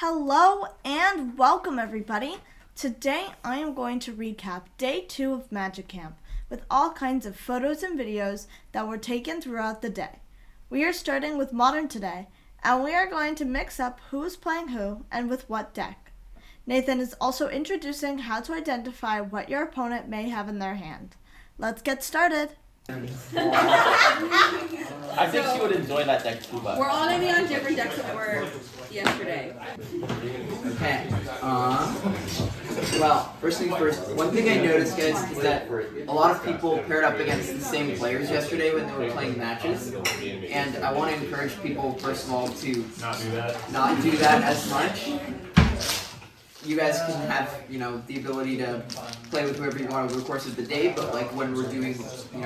Hello and welcome everybody. Today I am going to recap day 2 of Magic Camp with all kinds of photos and videos that were taken throughout the day. We are starting with Modern today, and we are going to mix up who is playing who and with what deck. Nathan is also introducing how to identify what your opponent may have in their hand. Let's get started. I think she would enjoy that deck too much. We're all gonna be on different decks than we were yesterday. Okay. Well, first things first, one thing I noticed, guys, is that a lot of people paired up against the same players yesterday when they were playing matches. And I want to encourage people, first of all, to not do that as much. You guys can have, the ability to play with whoever you want over the course of the day, but like when we're doing,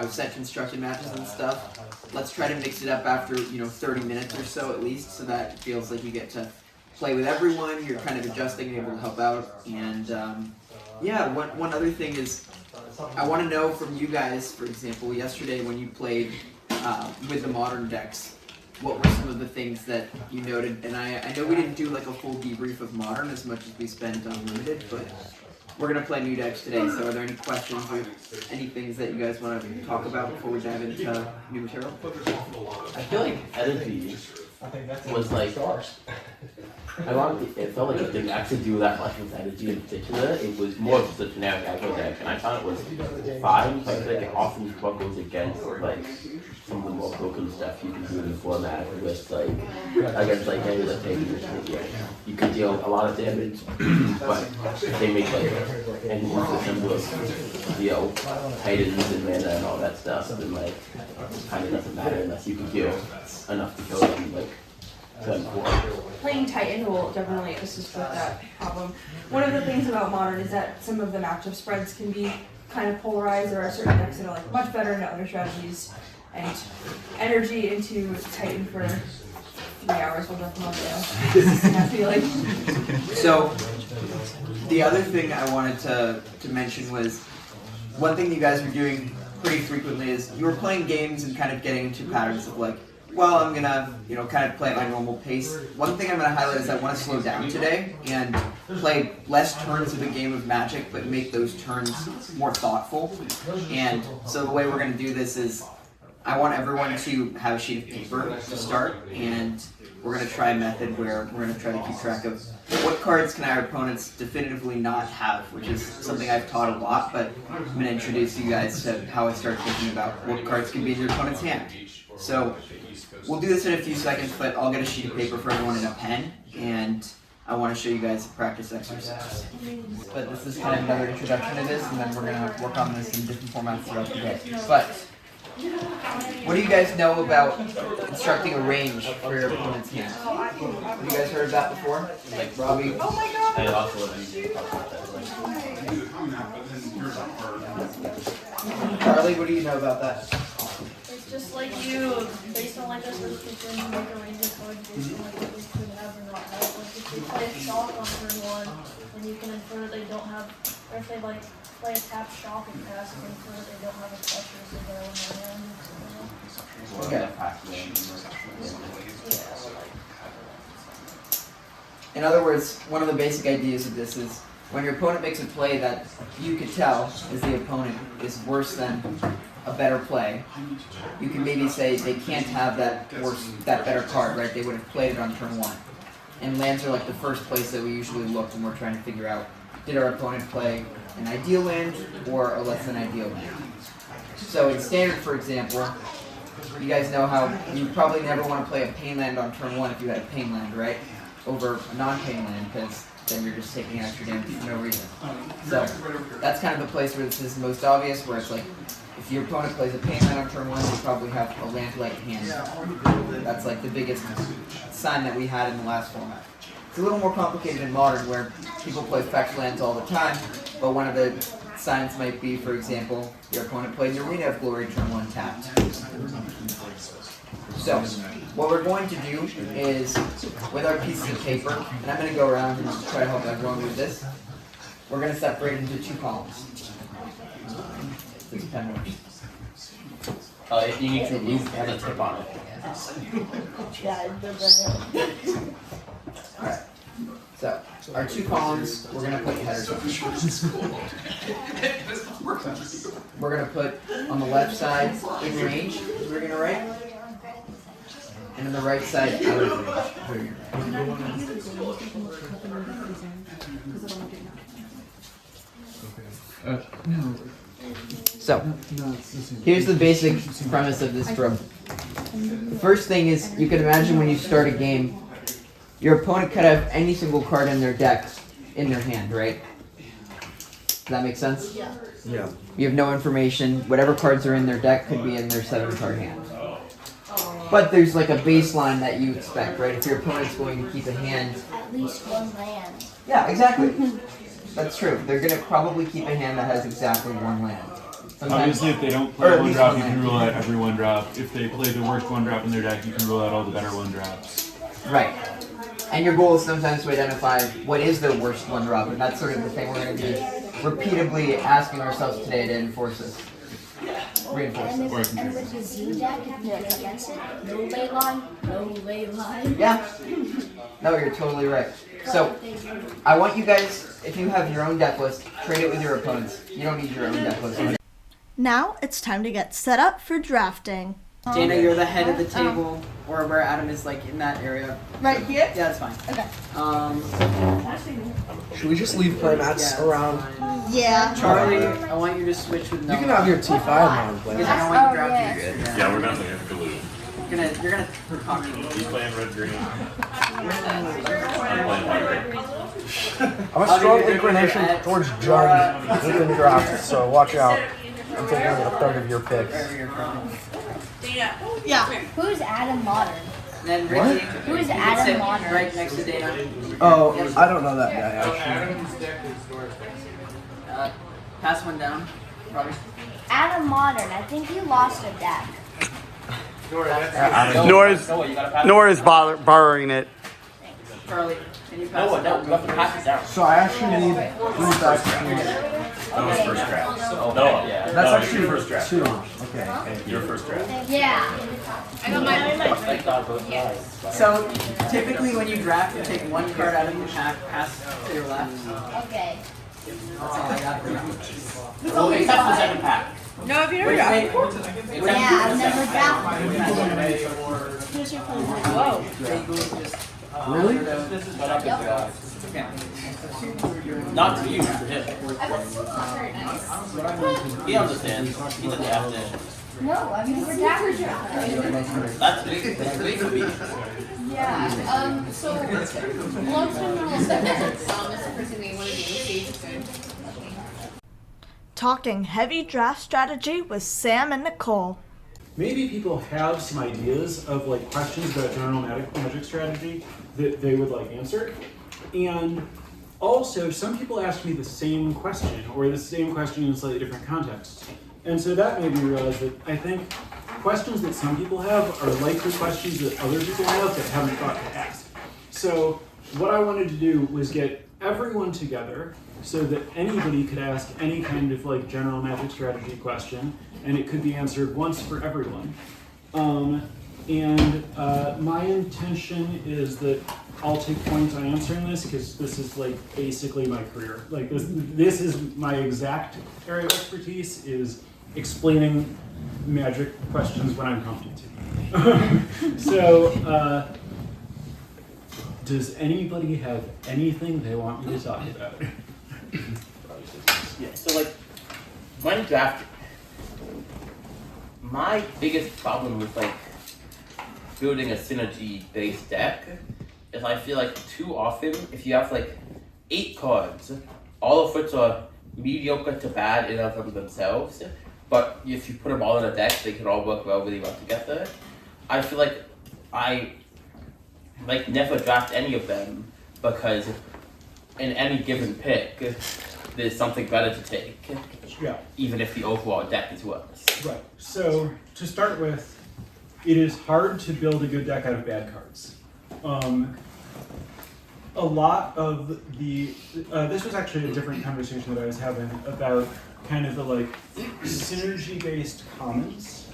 set constructed matches and stuff, let's try to mix it up after, 30 minutes or so at least, so that it feels like you get to play with everyone, you're kind of adjusting and able to help out. And one other thing is, I want to know from you guys, for example, yesterday when you played with the modern decks, what were some of the things that you noted? And I know we didn't do like a full debrief of Modern as much as we spent on Limited, but we're going to play new decks today, so are there any questions or any things that you guys want to talk about before we dive into new material? I feel like energy was like, it felt like it didn't actually do that much with energy in particular. It was more of just a generic aggro deck, and I found it was fine, but I feel like it often goes against like some of the more broken stuff you can do in the format with against maybe you can deal a lot of damage, but they make any system with Titans and mana and all that stuff, and kind of doesn't matter unless you can deal enough to kill them Playing Titan will definitely assist with that problem. One of the things about Modern is that some of the matchup spreads can be kind of polarized. There are certain decks that are much better into other strategies, and energy into Titan for 3 hours will definitely that feeling. So, the other thing I wanted to mention was, one thing you guys were doing pretty frequently is you were playing games and kind of getting into patterns of I'm gonna, kind of play at my normal pace. One thing I'm gonna highlight is I want to slow down today and play less turns of a game of Magic, but make those turns more thoughtful. And so the way we're gonna do this is, I want everyone to have a sheet of paper to start, and we're gonna try a method where we're gonna try to keep track of what cards can our opponents definitively not have, which is something I've taught a lot, but I'm gonna introduce you guys to how I start thinking about what cards can be in your opponent's hand. So, we'll do this in a few seconds, but I'll get a sheet of paper for everyone and a pen, and I want to show you guys a practice exercise. But this is kind of another introduction to this, and then we're going to work on this in different formats throughout the day. But, what do you guys know about constructing a range for your opponent's hand? Have you guys heard of that before? Like Robbie? Oh my god! I also would talk about that. Charlie, what do you know about that? It's just you, based on this, you can make a range of cards based on what you could have or not have. If you play a shock on turn 1, then you can infer that they don't have, or if they play a tap shock and pass, you can infer that they don't have a pressure, so they're in their hand. Okay. In other words, one of the basic ideas of this is, when your opponent makes a play that you could tell is the opponent is worse than a better play, you can maybe say they can't have that better card, right? They would have played it on turn 1. And lands are the first place that we usually look when we're trying to figure out, did our opponent play an ideal land or a less than ideal land? So in Standard, for example, you guys know how you probably never want to play a pain land on turn 1 if you had a pain land, right? Over a non-pain land, because then you're just taking extra damage for no reason. So that's kind of the place where this is most obvious, where it's if your opponent plays a pain land on turn 1, they probably have a land-like hand. That's the biggest sign that we had in the last format. It's a little more complicated in Modern, where people play fetch lands all the time, but one of the signs might be, for example, your opponent played an Arena of Glory turn 1 tapped. So, what we're going to do is, with our pieces of paper, and I'm going to go around and try to help everyone with this, we're going to separate into 2 columns. This pen works. You need to remove, it has a tip on it. Yeah, Alright. So, our 2 columns, we're going to put headers on. We're going to put on the left side in range, we're going to write. And on the right side, out of range. So, here's the basic premise of this drill. The first thing is, you can imagine when you start a game, your opponent could have any single card in their deck in their hand, right? Does that make sense? Yeah. Yeah. You have no information. Whatever cards are in their deck could be in their 7-card hand. But there's like a baseline that you expect, right? If your opponent's going to keep a hand... At least one land. Yeah, exactly. That's true. They're going to probably keep a hand that has exactly 1 land. Sometimes, obviously, if they don't or play at one least drop, one you can land. rule out every one drop. If they play the worst one drop in their deck, you can rule out all the better one drops. Right. And your goal is sometimes to identify what is their worst one drop, and that's sort of the thing we're going to be repeatedly asking ourselves today to enforce this. Reinforce And, this. and with the Z deck, if you play against it, no ley line, no ley line. Yeah. No, you're totally right. So, I want you guys, if you have your own deck list, trade it with your opponents. You don't need your own deck list. Now it's time to get set up for drafting. Dana, you're the head of the table, or where Adam is like in that area. Right here? Yeah, that's fine. Okay. Should we just leave playmats around? Yeah. Charlie, I want you to switch with Noah. You can have your T5 on Because playmat. I don't want you to draft your Yeah, we're definitely gonna glue. You're gonna concoct You playing red green? I'm a strong inclination towards John in the draft, so watch out. I'm taking a third of your picks. Yeah. Who's Adam Modern? And then Ricky, Who is sit Adam Modern? right next to Dana. Oh, I don't know that guy actually. Pass one down, Robbie. Adam Modern. I think you lost a deck. Nora's borrowing it. Charlie, can you pass No, it no, down? you have to pass it down. So I actually need 3 backs. That was first draft. No, yeah. That's No, actually your first draft. 2. Okay. Your first draft. Yeah. Thank God both sides. So typically when you draft, you take 1 card out of your pack, pass to your left. Okay. That's all I got for you. Well, except the second pack. No, if you never Wait, drafted. Yeah, I've never drafted. Whoa. Really? This is what up into Okay. Not to you, to him. He understands. He doesn't have to. No, I've never drafted. That's big for me. Yeah, so long term rules is the first thing we want to do. See if it's good. Talking heavy draft strategy with Sam and Nicole. Maybe people have some ideas of like questions about general magic strategy that they would like answered. And also, some people ask me the same question or the same question in slightly different contexts. And so that made me realize that I think questions that some people have are likely questions that other people have that haven't thought to ask. So what I wanted to do was get everyone together so that anybody could ask any kind of like general magic strategy question, and it could be answered once for everyone. My intention is that I'll take points on answering this because this is like basically my career. Like this is my exact area of expertise, is explaining magic questions when I'm prompted to. So, does anybody have anything they want me to talk about? Yeah, so like, when drafting, my biggest problem with like building a synergy-based deck is I feel like too often, if you have like 8 cards, all of which are mediocre to bad in and of themselves, but if you put them all in a deck, they can all work really well together. I feel like I like never draft any of them because in any given pick, there's something better to take, Yeah. even if the overall deck is worse. Right. So to start with, it is hard to build a good deck out of bad cards. A lot of the this was actually a different conversation that I was having about kind of the like synergy-based commons.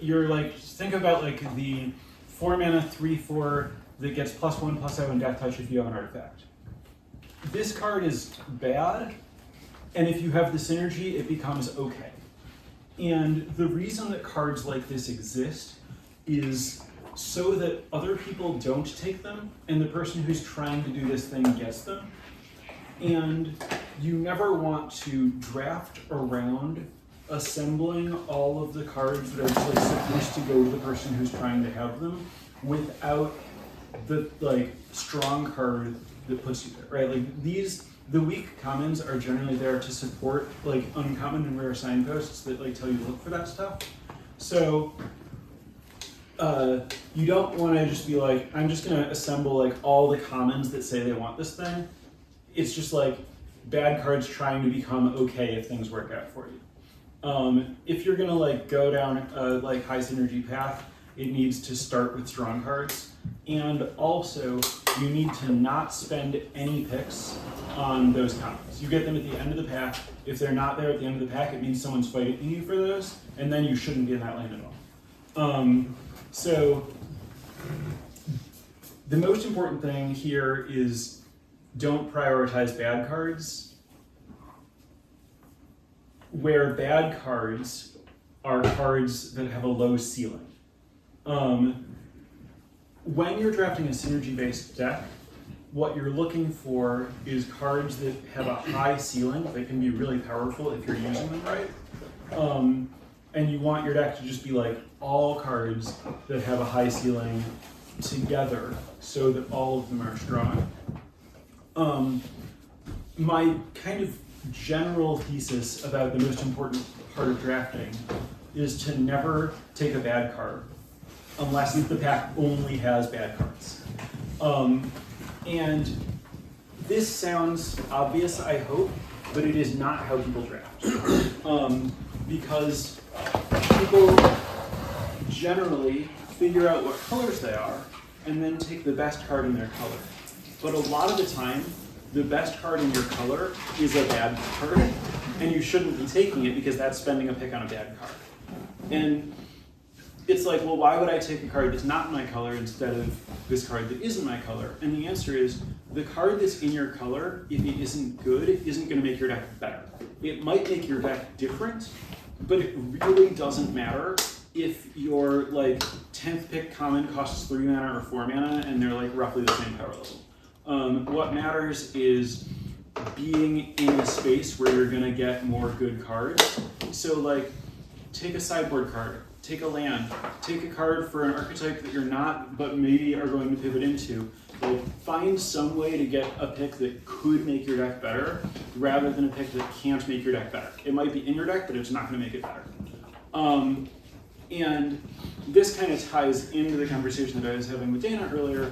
You're like think about like the 4 mana 3/4 that gets +1/+0 and Death Touch if you have an artifact. This card is bad, and if you have the synergy, it becomes okay. And the reason that cards like this exist is so that other people don't take them, and the person who's trying to do this thing gets them. And you never want to draft around assembling all of the cards that are like supposed to go to the person who's trying to have them without the like strong card that puts you there, right? Like the weak commons are generally there to support like uncommon and rare signposts that like tell you to look for that stuff. So you don't want to just be like, I'm just going to assemble like all the commons that say they want this thing. It's just like bad cards trying to become okay if things work out for you. If you're going to like go down a like high synergy path, it needs to start with strong cards. And also, you need to not spend any picks on those commons. You get them at the end of the pack. If they're not there at the end of the pack, it means someone's fighting you for those, and then you shouldn't be in that lane at all. So the most important thing here is don't prioritize bad cards, where bad cards are cards that have a low ceiling. When you're drafting a synergy-based deck, what you're looking for is cards that have a high ceiling that can be really powerful if you're using them right. And you want your deck to just be like all cards that have a high ceiling together so that all of them are strong. My kind of general thesis about the most important part of drafting is to never take a bad card unless the pack only has bad cards. And this sounds obvious, I hope, but it is not how people draft. Because people generally figure out what colors they are and then take the best card in their color. But a lot of the time, the best card in your color is a bad card, and you shouldn't be taking it because that's spending a pick on a bad card. And it's like, well, why would I take a card that's not in my color instead of this card that is in my color? And the answer is, the card that's in your color, if it isn't good, it isn't going to make your deck better. It might make your deck different, but it really doesn't matter if your like 10th pick common costs 3 mana or 4 mana and they're like roughly the same power level. What matters is being in a space where you're going to get more good cards. So like, take a sideboard card, take a land, take a card for an archetype that you're not, but maybe are going to pivot into. Like, find some way to get a pick that could make your deck better, rather than a pick that can't make your deck better. It might be in your deck, but it's not going to make it better. And this kind of ties into the conversation that I was having with Dana earlier,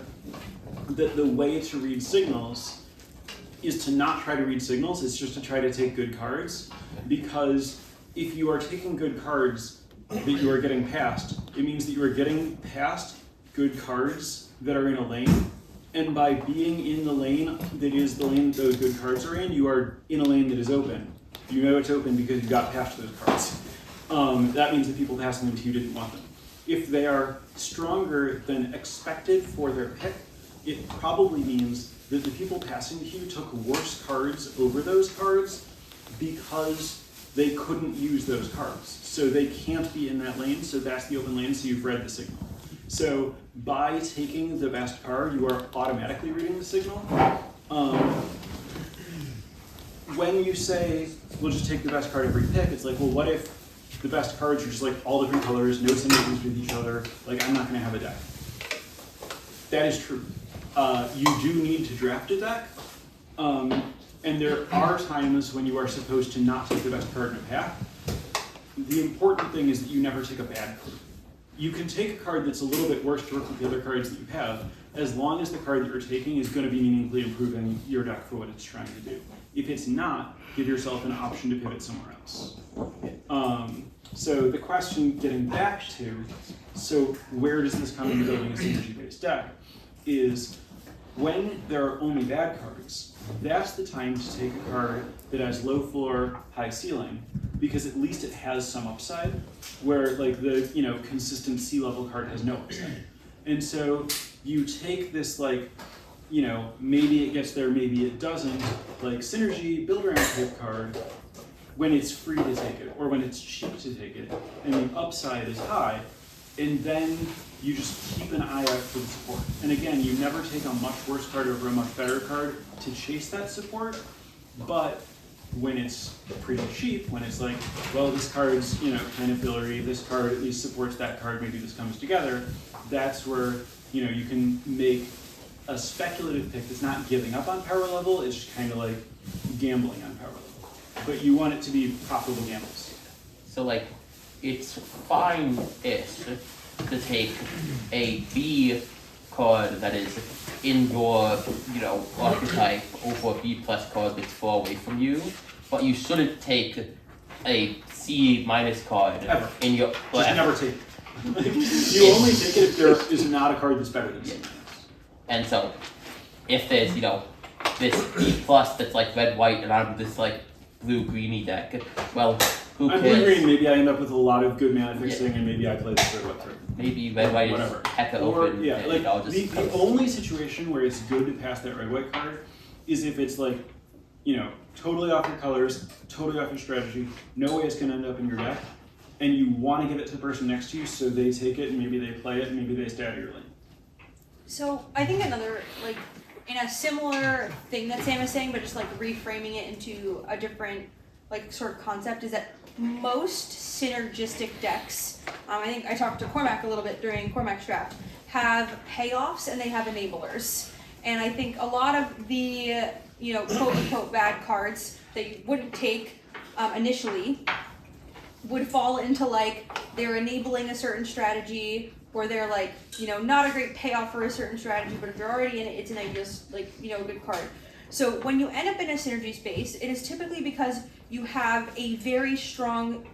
that the way to read signals is to not try to read signals, it's just to try to take good cards. Because if you are taking good cards that you are getting past, it means that you are getting past good cards that are in a lane. And by being in the lane that is the lane that those good cards are in, you are in a lane that is open. You know it's open because you got past those cards. That means that people passing them to you didn't want them. If they are stronger than expected for their pick, it probably means that the people passing to you took worse cards over those cards because they couldn't use those cards. So they can't be in that lane, so that's the open lane, so you've read the signal. So by taking the best card, you are automatically reading the signal. When you say, we'll just take the best card every pick, it's like, well, what if the best cards are just like all different colors, no synergies with each other, like I'm not gonna have a deck. That is true. You do need to draft a deck, and there are times when you are supposed to not take the best card in a pack. The important thing is that you never take a bad card. You can take a card that's a little bit worse to work with the other cards that you have, as long as the card that you're taking is going to be meaningfully improving your deck for what it's trying to do. If it's not, give yourself an option to pivot somewhere else. So the question, getting back to, so where does this come into building a synergy-based deck, is when there are only bad cards, that's the time to take a card that has low floor, high ceiling, because at least it has some upside, where like the consistent C level card has no upside. And so you take this like, you know, maybe it gets there, maybe it doesn't, like synergy build around type card when it's free to take it or when it's cheap to take it and the upside is high, and then you just keep an eye out for the support. And again, you never take a much worse card over a much better card to chase that support, but when it's pretty cheap, when it's like, well, this card's, you know, kind of fillery, this card at least supports that card, maybe this comes together, that's where, you know, you can make a speculative pick that's not giving up on power level, it's just kind of like gambling on power level. But you want it to be profitable gambles. So like, it's fine-ish to take a B card that is in your, you know, archetype over a B plus card that's far away from you, but you shouldn't take a C minus card Ever. in your. Just never take it. You only take it if there is not a card that's better than C minus. And so, if there's, you know, this B plus that's like red-white and I'm this like blue-greeny deck, well, who I'm cares? blue-green, maybe I end up with a lot of good mana fixing and maybe I play this red-white card. Maybe red-white is Whatever. hecka Or, open. yeah, and like I'll just the only situation where it's good to pass that red-white card is if it's like, you know, totally off your colors, totally off your strategy, no way it's gonna end up in your deck, and you want to give it to the person next to you so they take it and maybe they play it and maybe they stay out of your lane. So I think another, like, in a similar thing that Sam is saying, but just like reframing it into a different, like, sort of concept, is that most synergistic decks, I think I talked to Cormac a little bit during Cormac's draft, have payoffs and they have enablers. And I think a lot of the, you know, quote unquote bad cards that you wouldn't take initially would fall into like they're enabling a certain strategy, or they're like, you know, not a great payoff for a certain strategy, but if you're already in it, it's an ideas, like, you know, a good card. So when you end up in a synergy space, it is typically because you have a very strong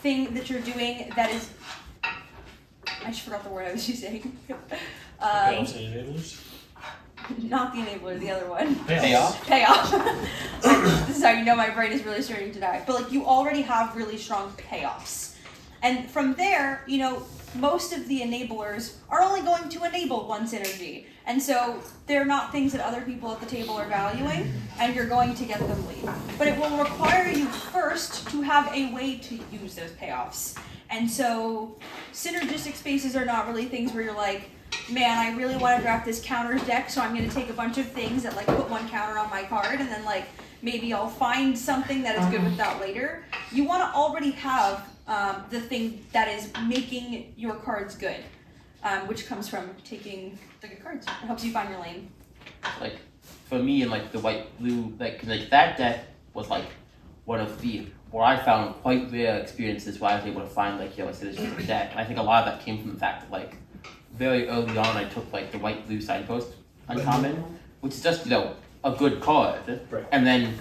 thing that you're doing that is, I just forgot the word I was using. Payoffs and enablers? Not the enabler, the other one. Payoff? Payoff. This is how you know my brain is really starting to die. But like, you already have really strong payoffs. And from there, you know, most of the enablers are only going to enable one synergy. And so they're not things that other people at the table are valuing, and you're going to get them late. But it will require you first to have a way to use those payoffs. And so synergistic spaces are not really things where you're like, man, I really want to draft this counters deck, so I'm going to take a bunch of things that like put one counter on my card, and then like maybe I'll find something that is good with that later. You want to already have the thing that is making your cards good, which comes from taking the good cards. It helps you find your lane. Like, for me and like the white-blue, like that deck was like one of the, where I found quite rare experiences where I was able to find like, you know, a synergistic deck. And I think a lot of that came from the fact that like, very early on I took like the white-blue signpost uncommon, which is just, you know, a good card. Right. And then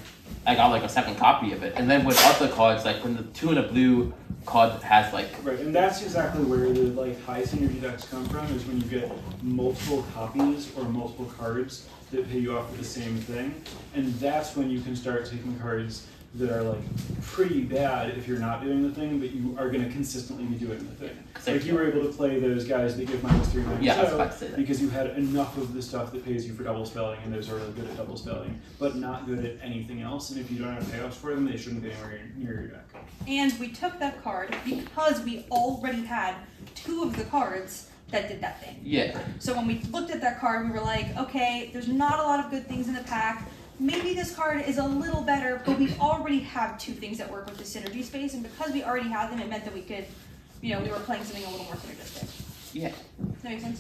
I got like a second copy of it. And then with other cards, like when the 2 and a blue card that has like... Right, and that's exactly where the like high synergy decks come from, is when you get multiple copies or multiple cards that pay you off for the same thing. And that's when you can start taking cards that are like pretty bad if you're not doing the thing, but you are going to consistently be doing the thing. Like you were able to play those guys that give -3, -0, yeah, I was about to say that. because you had enough of the stuff that pays you for double spelling, and those are really good at double spelling, but not good at anything else. And if you don't have payoffs for them, they shouldn't be anywhere near your deck. And we took that card because we already had 2 of the cards that did that thing. Yeah. So when we looked at that card, we were like, okay, there's not a lot of good things in the pack. Maybe this card is a little better, but we already have 2 things that work with the synergy space, and because we already had them, it meant that we could, you know, we were playing something a little more synergistic. Yeah. Does that make sense?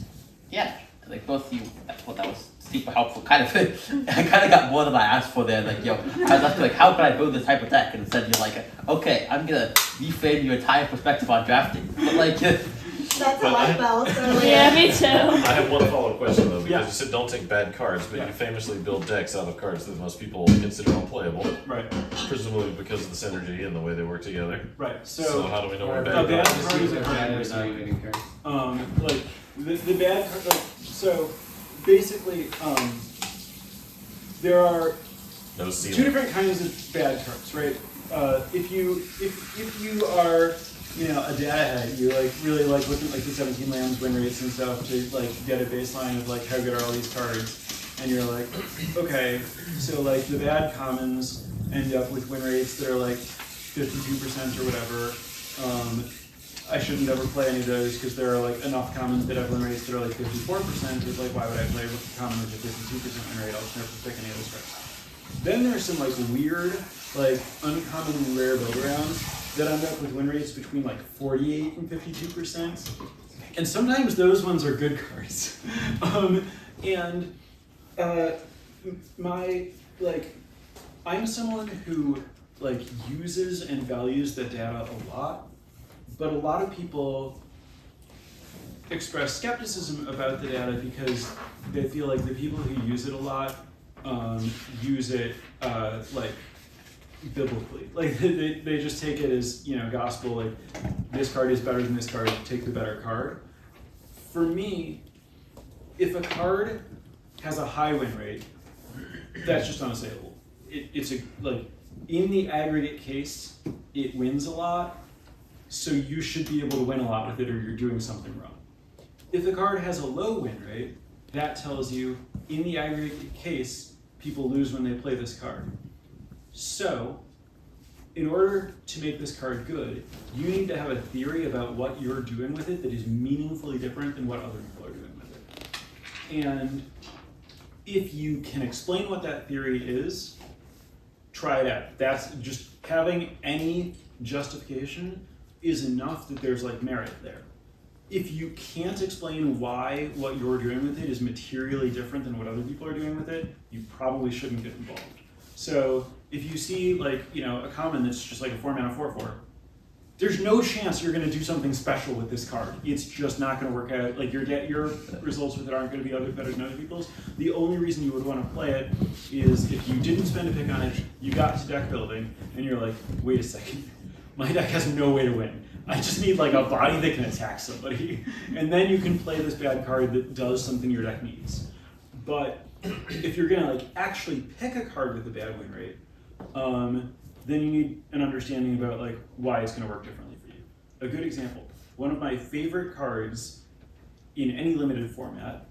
Yeah. Like both you, I thought that was super helpful. Kind of, I kind of got more than I asked for there. Like, yo, I was like, how can I build this type of deck? And instead you're like, okay, I'm gonna reframe your entire perspective on drafting. But like, That's a light bulb. Yeah, me too. I have one follow-up question though, because Yeah. you said don't take bad cards, but Yeah. you famously build decks out of cards that most people consider unplayable, Right, presumably because of the synergy and the way they work together. right. So how do we know where the bad bad cards card is a card. Like the bad card, like, so basically, there are No 2 ceiling. different kinds of bad cards, right? If you are a data head, you like really like looking at like the 17 lands win rates and stuff to like get a baseline of like how good are all these cards, and you're like, okay, so like the bad commons end up with win rates that are like 52% or whatever. I shouldn't ever play any of those because there are like enough commons that have win rates that are like 54%. It's like, why would I play with a common with a 52% win rate? I'll just never pick any of those cards. Then there's some like weird, like uncommonly rare build-arounds that end up with win rates between like 48 and 52%. And sometimes those ones are good cards. I'm someone who like uses and values the data a lot. But a lot of people express skepticism about the data because they feel like the people who use it a lot use it like biblically. Like they just take it as gospel. Like this card is better than this card. Take the better card. For me, if a card has a high win rate, that's just unassailable. It's in the aggregate case, it wins a lot. So you should be able to win a lot with it or you're doing something wrong. If the card has a low win rate, that tells you in the aggregate case, people lose when they play this card. So in order to make this card good, you need to have a theory about what you're doing with it that is meaningfully different than what other people are doing with it. And if you can explain what that theory is, try it out. That's just having any justification is enough that there's like merit there. If you can't explain why what you're doing with it is materially different than what other people are doing with it, you probably shouldn't get involved. So if you see like, a common that's just like a 4-mana 4/4, there's no chance you're going to do something special with this card. It's just not going to work out. Like your results with it aren't going to be better than other people's. The only reason you would want to play it is if you didn't spend a pick on it, you got to deck building, and you're like, wait a second. My deck has no way to win. I just need like a body that can attack somebody. And then you can play this bad card that does something your deck needs. But if you're gonna like actually pick a card with a bad win rate, then you need an understanding about like why it's gonna work differently for you. A good example, one of my favorite cards in any limited format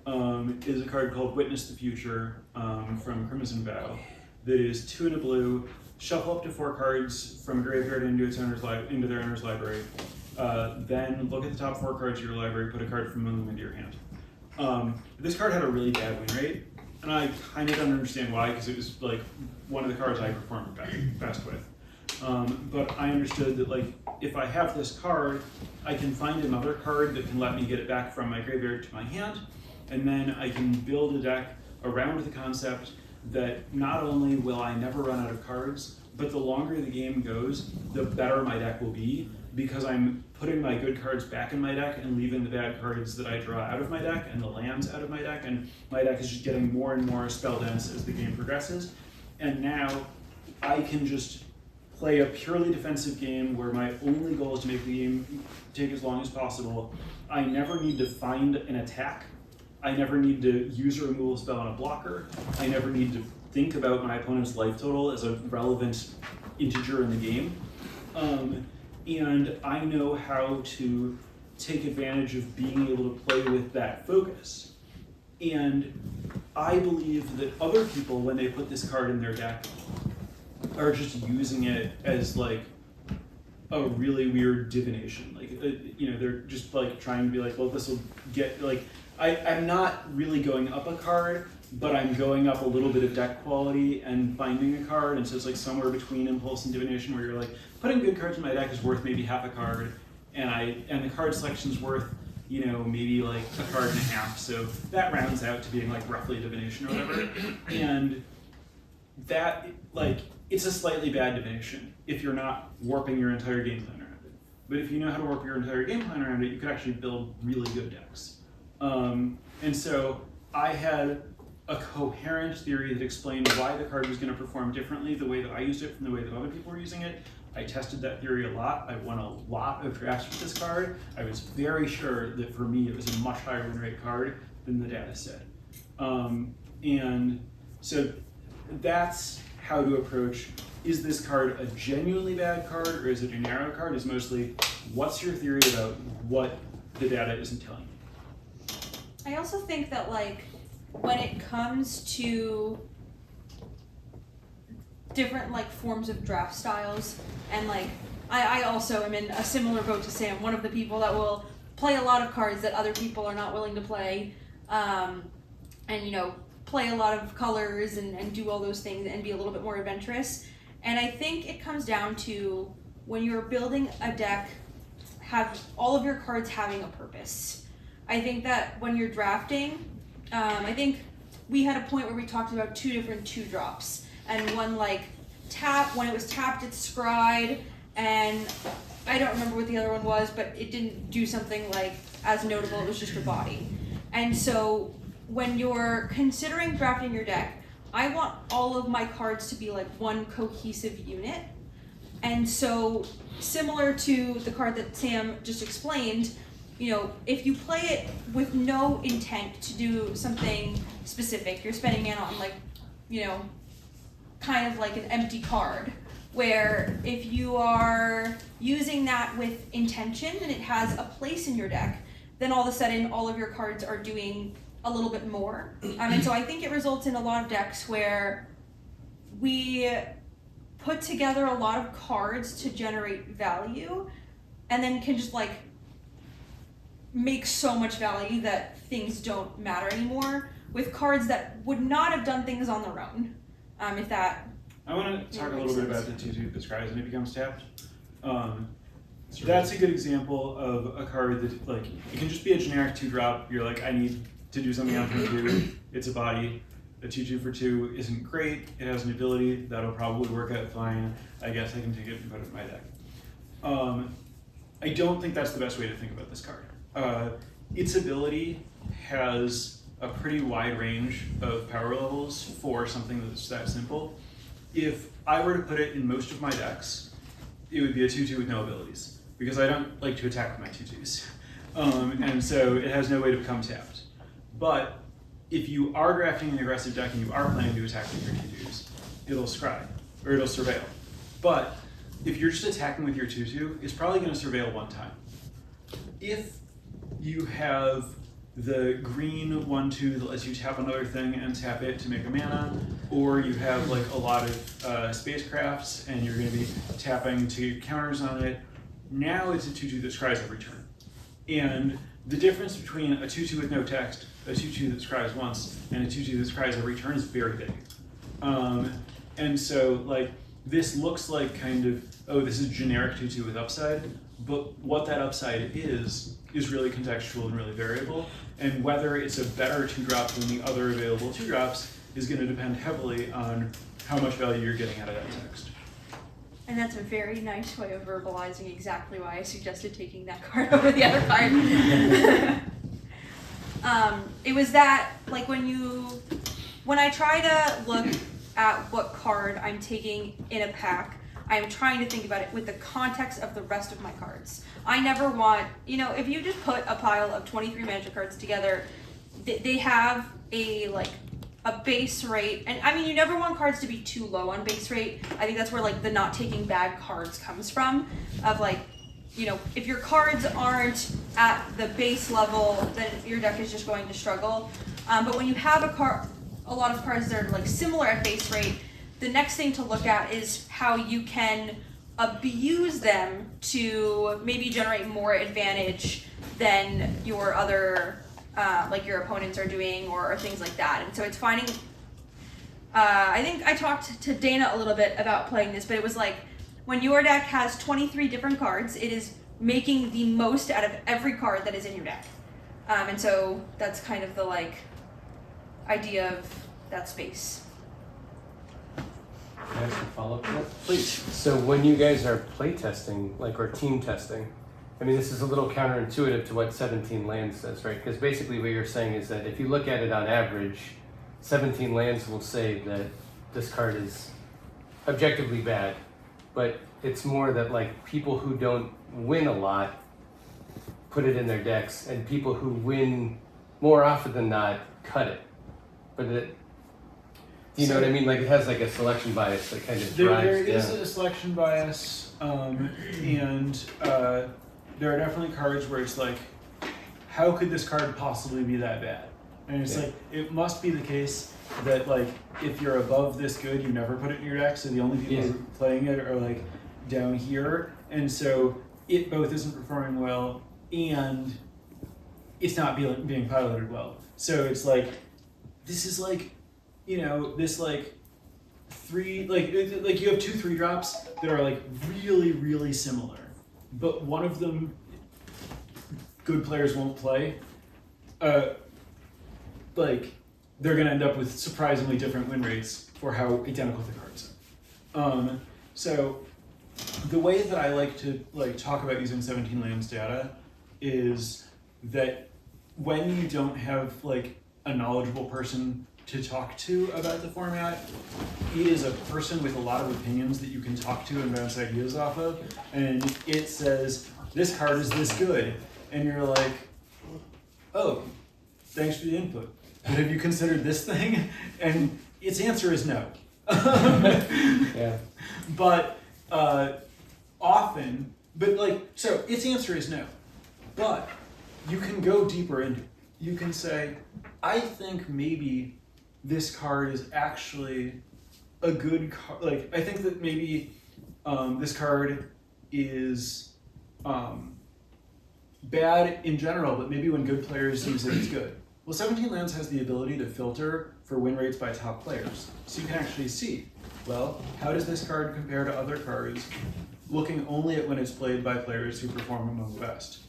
is a card called Witness the Future from Crimson Vow that is 2 and a blue. Shuffle up to 4 cards from a graveyard into their owner's library. Then look at the top 4 cards of your library, put a card from them into your hand. This card had a really bad win rate, and I kind of don't understand why, because it was like one of the cards I performed best with. But I understood that like if I have this card, I can find another card that can let me get it back from my graveyard to my hand, and then I can build a deck around the concept that not only will I never run out of cards, but the longer the game goes, the better my deck will be, because I'm putting my good cards back in my deck and leaving the bad cards that I draw out of my deck and the lands out of my deck, and my deck is just getting more and more spell dense as the game progresses. And now I can just play a purely defensive game where my only goal is to make the game take as long as possible. I never need to find an attack. I never need to use a removal spell on a blocker. I never need to think about my opponent's life total as a relevant integer in the game. And I know how to take advantage of being able to play with that focus. And I believe that other people, when they put this card in their deck, are just using it as like a really weird divination. Like, they're just like trying to be like, well, this will get like, I'm not really going up a card, but I'm going up a little bit of deck quality and finding a card, and so it's like somewhere between impulse and divination, where you're like, putting good cards in my deck is worth maybe half a card, and the card selection's worth, maybe like a card and a half, so that rounds out to being like roughly a divination or whatever. And that, like, it's a slightly bad divination if you're not warping your entire game plan around it. But if you know how to warp your entire game plan around it, you could actually build really good decks. And so I had a coherent theory that explained why the card was going to perform differently the way that I used it from the way that other people were using it. I tested that theory a lot. I won a lot of drafts with this card. I was very sure that for me it was a much higher win rate card than the data said. And so that's how to approach, is this card a genuinely bad card or is it a narrow card, is mostly what's your theory about what the data isn't telling you. I also think that like when it comes to different like forms of draft styles, and like I also am in a similar boat to Sam, one of the people that will play a lot of cards that other people are not willing to play, and you know, play a lot of colors and do all those things and be a little bit more adventurous. And I think it comes down to when you're building a deck, have all of your cards having a purpose. I think that when you're drafting, I think we had a point where we talked about 2 different 2-drops, and one like when it was tapped it's scryed, and I don't remember what the other one was, but it didn't do something like as notable, it was just a body. And so when you're considering drafting your deck, I want all of my cards to be like one cohesive unit. And so similar to the card that Sam just explained, you know, if you play it with no intent to do something specific, you're spending mana on like, you know, kind of like an empty card, where if you are using that with intention and it has a place in your deck, then all of a sudden all of your cards are doing a little bit more. And so I think it results in a lot of decks where we put together a lot of cards to generate value and then can just like make so much value that things don't matter anymore with cards that would not have done things on their own. If that I want to talk a little bit about the 2/2 that scries and it becomes tapped. That's a good example of a card that, like, it can just be a generic 2-drop. You're like, I need to do something on turn 2. It's a body. A 2/2 for 2 isn't great. It has an ability that'll probably work out fine. I guess I can take it and put it in my deck. I don't think that's the best way to think about this card. Its ability has a pretty wide range of power levels for something that's that simple. If I were to put it in most of my decks, it would be a 2/2 with no abilities, because I don't like to attack with my 2/2s. And so it has no way to become tapped. But if you are drafting an aggressive deck and you are planning to attack with your 2/2s, it'll scry, or it'll surveil. But if you're just attacking with your 2/2, it's probably going to surveil one time. If you have the green 1/2 that lets you tap another thing and tap it to make a mana, or you have like a lot of spacecrafts and you're going to be tapping to get counters on it, now it's a 2/2 that scries every turn. And the difference between a 2/2 with no text, a 2/2 that scries once, and a 2/2 that scries every turn is very big. And so like this looks like kind of, oh, this is generic 2/2 with upside, but what that upside is really contextual and really variable, and whether it's a better 2-drop than the other available 2-drops is going to depend heavily on how much value you're getting out of that text. And that's a very nice way of verbalizing exactly why I suggested taking that card over the other card. It was that, like, when I try to look at what card I'm taking in a pack, I'm trying to think about it with the context of the rest of my cards. I never want, you know, if you just put a pile of 23 Magic cards together, they have a base rate, and I mean, you never want cards to be too low on base rate. I think that's where like the not taking bad cards comes from, of like, you know, if your cards aren't at the base level, then your deck is just going to struggle. But when you have a lot of cards that are like similar at base rate, the next thing to look at is how you can abuse them to maybe generate more advantage than your other, like your opponents are doing, or things like that. And so it's finding, I think I talked to Dana a little bit about playing this, but it was like, when your deck has 23 different cards, it is making the most out of every card that is in your deck. And so that's kind of the like idea of that space. Can I ask a follow-up to that? Please. So when you guys are play testing, like, or team testing, I mean, this is a little counterintuitive to what 17 lands says, right? Because basically what you're saying is that if you look at it on average, 17 lands will say that this card is objectively bad, but it's more that like people who don't win a lot put it in their decks, and people who win more often than not cut it. But Do you know what I mean? Like it has like a selection bias that kind of There drives is down. a selection bias, and there are definitely cards where it's like, how could this card possibly be that bad? And it's like, it must be the case that like, if you're above this good, you never put it in your deck, so the only people playing it are like down here, and so it both isn't performing well, and it's not being piloted well. So it's like, this is like, you know, this like, like you have 2 3-drops that are like really, really similar, but one of them good players won't play. Like they're gonna end up with surprisingly different win rates for how identical the cards are. So the way that I like to like talk about using 17 lands data is that when you don't have like a knowledgeable person to talk to about the format, it is a person with a lot of opinions that you can talk to and bounce ideas off of, and it says, this card is this good, and you're like, oh, thanks for the input, but have you considered this thing? And its answer is no. Yeah. But often, but like, so its answer is no, but you can go deeper into it. You can say, I think maybe this card is actually a good card. Like, I think that maybe this card is bad in general, but maybe when good players use it, it's good. Well, 17 Lands has the ability to filter for win rates by top players. So you can actually see, well, how does this card compare to other cards, looking only at when it's played by players who perform among the best.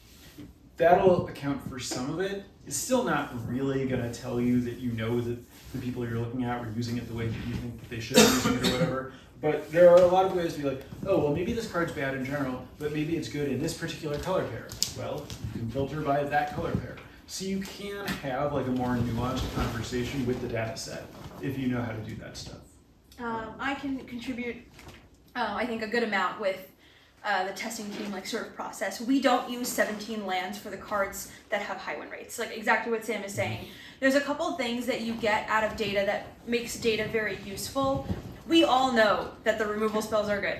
That'll account for some of it. It's still not really going to tell you that you know that the people you're looking at were using it the way that you think that they should be using it or whatever. But there are a lot of ways to be like, oh, well, maybe this card's bad in general, but maybe it's good in this particular color pair. Well, you can filter by that color pair. So you can have like a more nuanced conversation with the data set if you know how to do that stuff. I can contribute, I think, a good amount with the testing team like sort of process. We don't use 17 lands for the cards that have high win rates. Like exactly what Sam is saying. There's a couple things that you get out of data that makes data very useful. We all know that the removal spells are good.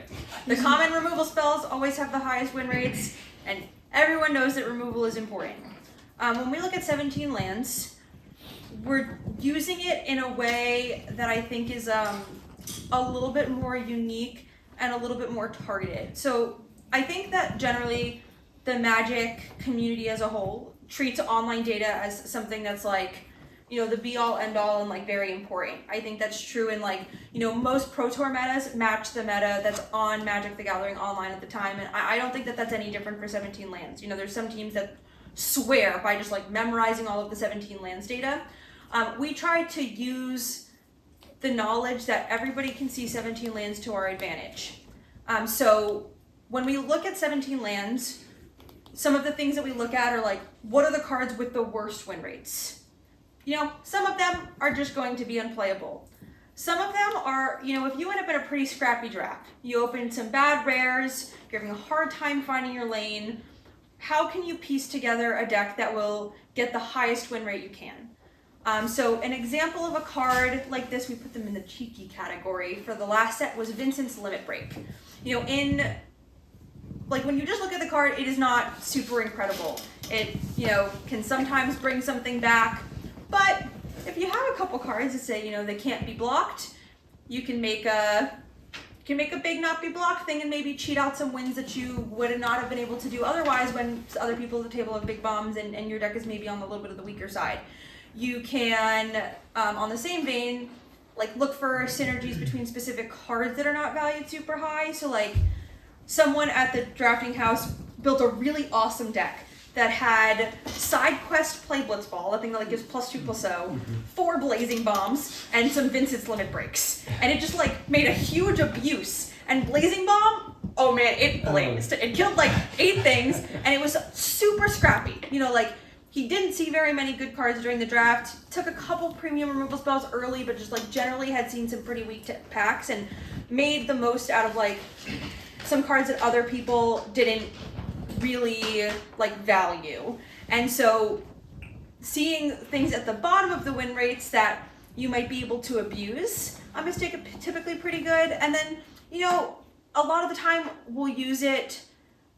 The common removal spells always have the highest win rates, and everyone knows that removal is important. When we look at 17 lands, we're using it in a way that I think is a little bit more unique and a little bit more targeted. So I think that generally the Magic community as a whole treats online data as something that's like, you know, the be all end all and like very important. I think that's true in like, you know, most Pro Tour metas match the meta that's on Magic the Gathering online at the time. And I don't think that that's any different for 17 lands. You know, there's some teams that swear by just like memorizing all of the 17 lands data. We try to use the knowledge that everybody can see 17 lands to our advantage. So when we look at 17 lands, some of the things that we look at are like, what are the cards with the worst win rates? You know, some of them are just going to be unplayable. Some of them are, you know, if you end up in a pretty scrappy draft, you open some bad rares, you're having a hard time finding your lane, how can you piece together a deck that will get the highest win rate you can? So an example of a card like this, we put them in the cheeky category for the last set, was Vincent's Limit Break. You know, in, like when you just look at the card, it is not super incredible. It, you know, can sometimes bring something back, but if you have a couple cards that say, you know, they can't be blocked, you can make a big not be blocked thing and maybe cheat out some wins that you would not have been able to do otherwise when other people at the table have big bombs and your deck is maybe on a little bit of the weaker side. You can, on the same vein, like look for synergies between specific cards that are not valued super high. So like someone at the drafting house built a really awesome deck that had side quest play Blitzball, a thing that like gives +2/+0, 4 blazing bombs, and some Vincent's Limit Breaks. And it just like made a huge abuse. And blazing bomb, oh man, it blazed. It killed like 8 things, and it was super scrappy. You know, like he didn't see very many good cards during the draft, took a couple premium removal spells early, but just like generally had seen some pretty weak packs and made the most out of like some cards that other people didn't really like value. And so seeing things at the bottom of the win rates that you might be able to abuse is typically pretty good. And then, you know, a lot of the time we'll use it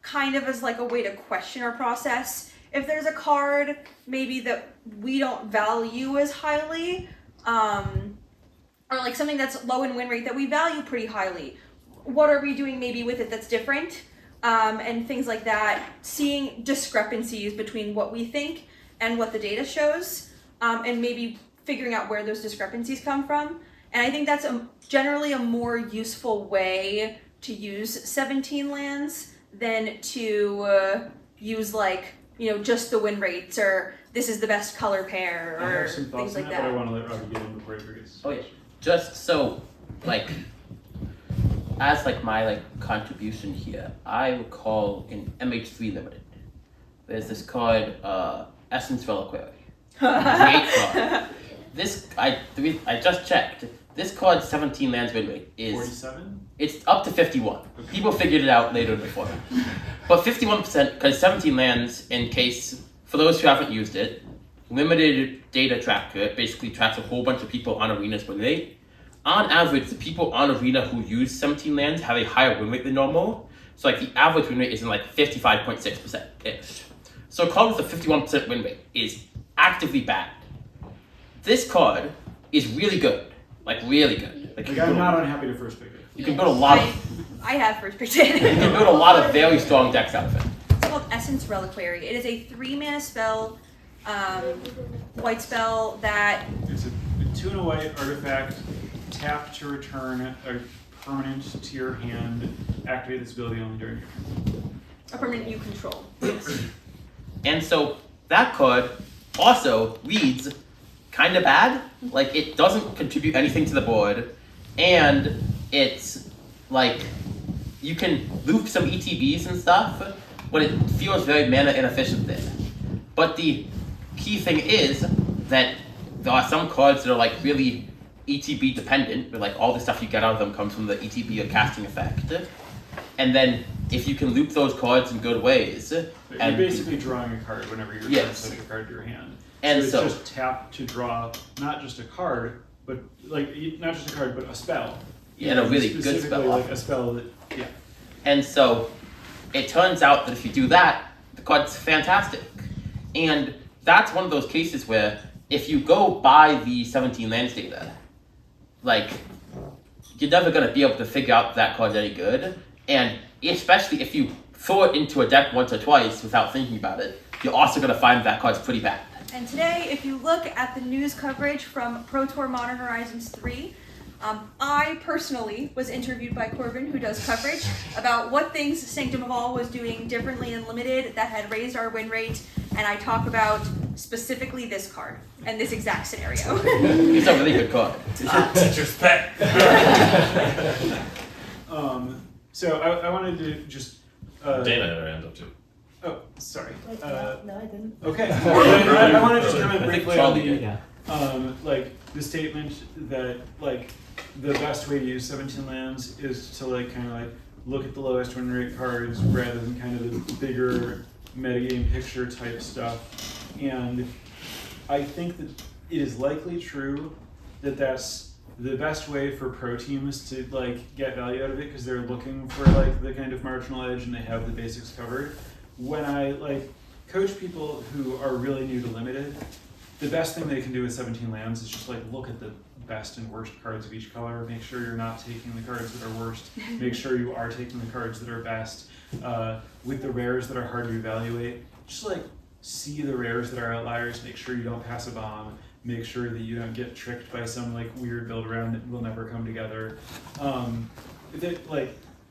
kind of as like a way to question our process. If there's a card maybe that we don't value as highly, or like something that's low in win rate that we value pretty highly, what are we doing maybe with it that's different? And things like that, seeing discrepancies between what we think and what the data shows, and maybe figuring out where those discrepancies come from. And I think that's generally a more useful way to use 17 lands than to use like, you know, just the win rates or this is the best color pair I or have some thoughts things on like that, but I that. want to let Robbie get in before he forgets. Oh yeah. Just so, like, as like my like contribution here, I recall in MH3 Limited, there's this card, Essence Reliquary. Great card. This I just checked. This card's 17 lands win rate is 47? It's up to 51. People figured it out later before. But 51%, because 17 lands, in case, for those who haven't used it, limited data tracker, it basically tracks a whole bunch of people on Arena's win rate. On average, the people on Arena who use 17 lands have a higher win rate than normal. So like the average win rate is in like 55.6%-ish. So a card with a 51% win rate is actively bad. This card is really good. Like really good. Like I'm not unhappy to first pick it. You can build a lot of I have first picked it. you can build a lot of very strong decks out of it. It's called Essence Reliquary. It is a 3-mana spell, white spell that... It's a 2 and a white artifact, tap to return a permanent to your hand, activate this ability only during your turn. A permanent you control. And so that card also reads kind of bad. Like it doesn't contribute anything to the board, and it's like you can loop some ETBs and stuff, but it feels very mana inefficient there. But the key thing is that there are some cards that are like really ETB dependent, where like all the stuff you get out of them comes from the ETB or casting effect. And then if you can loop those cards in good ways, You're basically drawing a card whenever you're trying to set a card to your hand. And so it's just tap to draw not just a card, but like not just a card, but a spell. Yeah, and a really good spell. Specifically like a spell that, yeah. And so it turns out that if you do that, the card's fantastic. And that's one of those cases where if you go by the 17 lands data, like you're never going to be able to figure out that card's any good. And especially if you throw it into a deck once or twice without thinking about it, you're also going to find that card's pretty bad. And today, if you look at the news coverage from Pro Tour Modern Horizons 3, I personally was interviewed by Corbin, who does coverage, about what things Sanctum of All was doing differently in Limited that had raised our win rate, and I talk about specifically this card and this exact scenario. It's a really good card. Teacher's pet. So I wanted to just... Dana had her hand up too. Oh, sorry. No, I didn't. Okay. I want to just comment briefly on Charlie the, like the statement that like the best way to use 17 lands is to like kind of like look at the lowest win rate cards rather than kind of the bigger metagame picture type stuff. And I think that it is likely true that that's the best way for pro teams to like get value out of it because they're looking for like the kind of marginal edge and they have the basics covered. When I like coach people who are really new to Limited, the best thing they can do with 17 lands is just like look at the best and worst cards of each color, make sure you're not taking the cards that are worst, make sure you are taking the cards that are best. With the rares that are hard to evaluate, just like see the rares that are outliers, make sure you don't pass a bomb, make sure that you don't get tricked by some like weird build around that will never come together.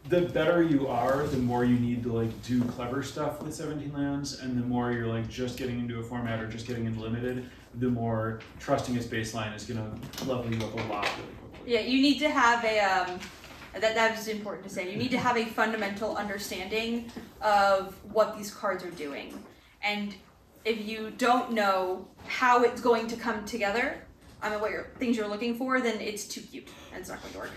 The better you are, the more you need to like do clever stuff with 17 lands, and the more you're like just getting into a format or just getting into Limited, the more trusting its baseline is gonna level you up a lot really quickly. Yeah, you need to have a that is important to say. You need to have a fundamental understanding of what these cards are doing, and if you don't know how it's going to come together, what things you're looking for, then it's too cute and it's not going to work.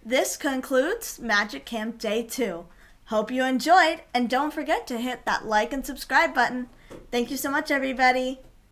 This concludes Magic Camp Day 2. Hope you enjoyed, and don't forget to hit that like and subscribe button. Thank you so much, everybody.